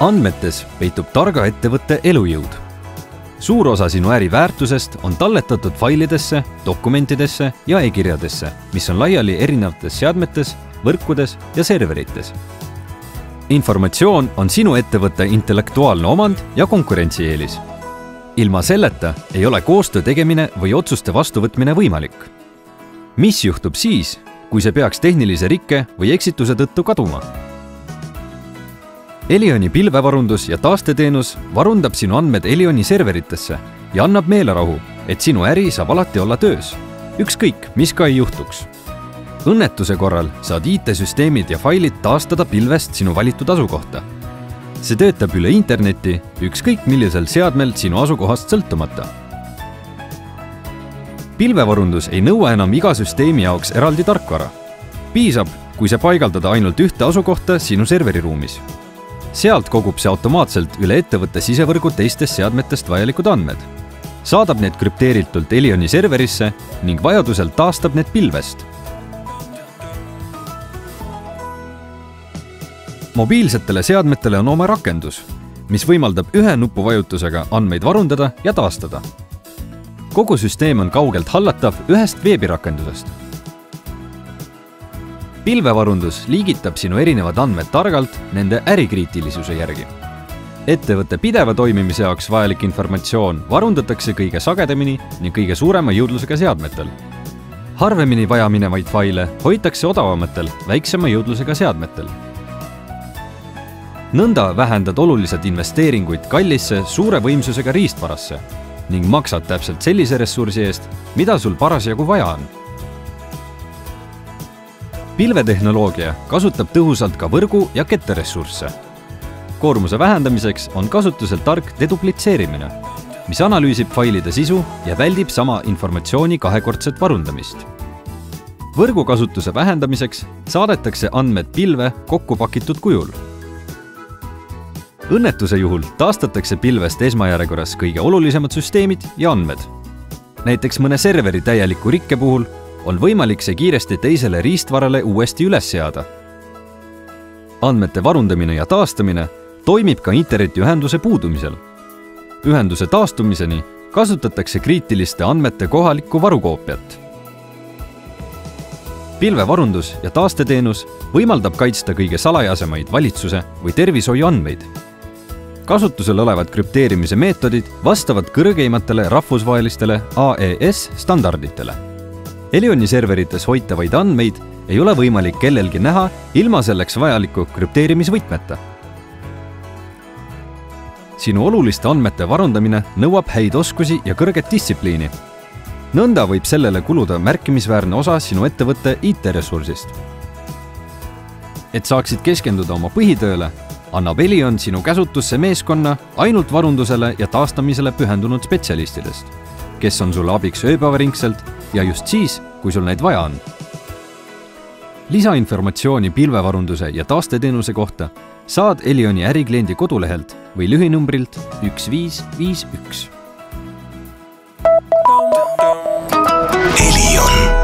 Andmetes peitub targa ettevõtte elujõud. Suur osa sinu äri väärtusest on talletatud failidesse, dokumentidesse ja e-kirjadesse, mis on laiali erinevates seadmetes, võrkudes ja serverites. Informatsioon on sinu ettevõtte intellektuaalne omand ja konkurentsieelis. Ilma selleta ei ole koostöö tegemine või otsuste vastuvõtmine võimalik. Mis juhtub siis, kui see peaks tehnilise rikke või eksituse tõttu kaduma? Elioni pilvevarundus ja taasteteenus varundab sinu andmed Elioni serveritesse ja annab meelerahu, et sinu äri saab alati olla töös, ükskõik, mis ka ei juhtuks. Õnnetuse korral saad IT-süsteemid ja failid taastada pilvest sinu valitud asukohta. See töötab üle interneti, ükskõik millisel seadmel sinu asukohast sõltumata. Pilvevarundus ei nõua enam iga süsteemi jaoks eraldi tarkvara. Piisab, kui see paigaldada ainult ühte asukohta sinu serveriruumis. Sealt kogub see automaatselt üle ettevõtte sisevõrgu teistest seadmetest vajalikud andmed. Saadab need krüpteeritult Elioni serverisse ning vajadusel taastab need pilvest. Mobiilsetele seadmetele on oma rakendus, mis võimaldab ühe nupuvajutusega andmeid varundada ja taastada. Kogu süsteem on kaugelt hallatav ühest veebirakendusest. Pilvevarundus liigitab sinu erinevad andmed targalt nende ärikriitilisuse järgi. Ettevõtte pideva toimimise jaoks vajalik informatsioon varundatakse kõige sagedamini ning kõige suurema jõudlusega seadmetel. Harvemini vajaminevaid faile hoitakse odavamatel, väiksema jõudlusega seadmetel. Nõnda vähendad olulised investeeringuid kallisse suure võimsusega riistvarasse ning maksad täpselt sellise ressursi eest, mida sul parasjagu vaja on. Pilvetehnoloogia kasutab tõhusalt ka võrgu- ja ketteressursse. Koormuse vähendamiseks on kasutusel tark deduplitseerimine, mis analüüsib failide sisu ja väldib sama informatsiooni kahekordset varundamist. Võrgukasutuse vähendamiseks saadetakse andmed pilve kokku pakitud kujul. Õnnetuse juhul taastatakse pilvest esmajärjekorras kõige olulisemad süsteemid ja andmed. Näiteks mõne serveri täieliku rikke puhul on võimalik see kiiresti teisele riistvarale uuesti üles seada. Andmete varundamine ja taastamine toimib ka internetiühenduse puudumisel. Ühenduse taastumiseni kasutatakse kriitiliste andmete kohalikku varukoopiat. Pilvevarundus ja taasteteenus võimaldab kaitsta kõige salajasemaid valitsuse või tervishoiu andmeid. Kasutusel olevad krüpteerimise meetodid vastavad kõrgeimatele rahvusvahelistele AES standarditele. Elioni serverites hoitavaid andmeid ei ole võimalik kellelgi näha ilma selleks vajaliku krüpteerimisvõtmeta. Sinu oluliste andmete varundamine nõuab häid oskusi ja kõrget distsipliini. Nõnda võib sellele kuluda märkimisväärne osa sinu ettevõtte IT-ressursist. Et saaksid keskenduda oma põhitööle, annab Elion sinu käsutusse meeskonna ainult varundusele ja taastamisele pühendunud spetsialistidest, kes on sulle abiks ööpäevaringselt ja just siis, kui sul neid vaja on. Lisainformatsiooni pilvevarunduse ja taasteteenuse kohta saad Elioni ärikliendi kodulehelt või lühinumbrilt 1551. Elion.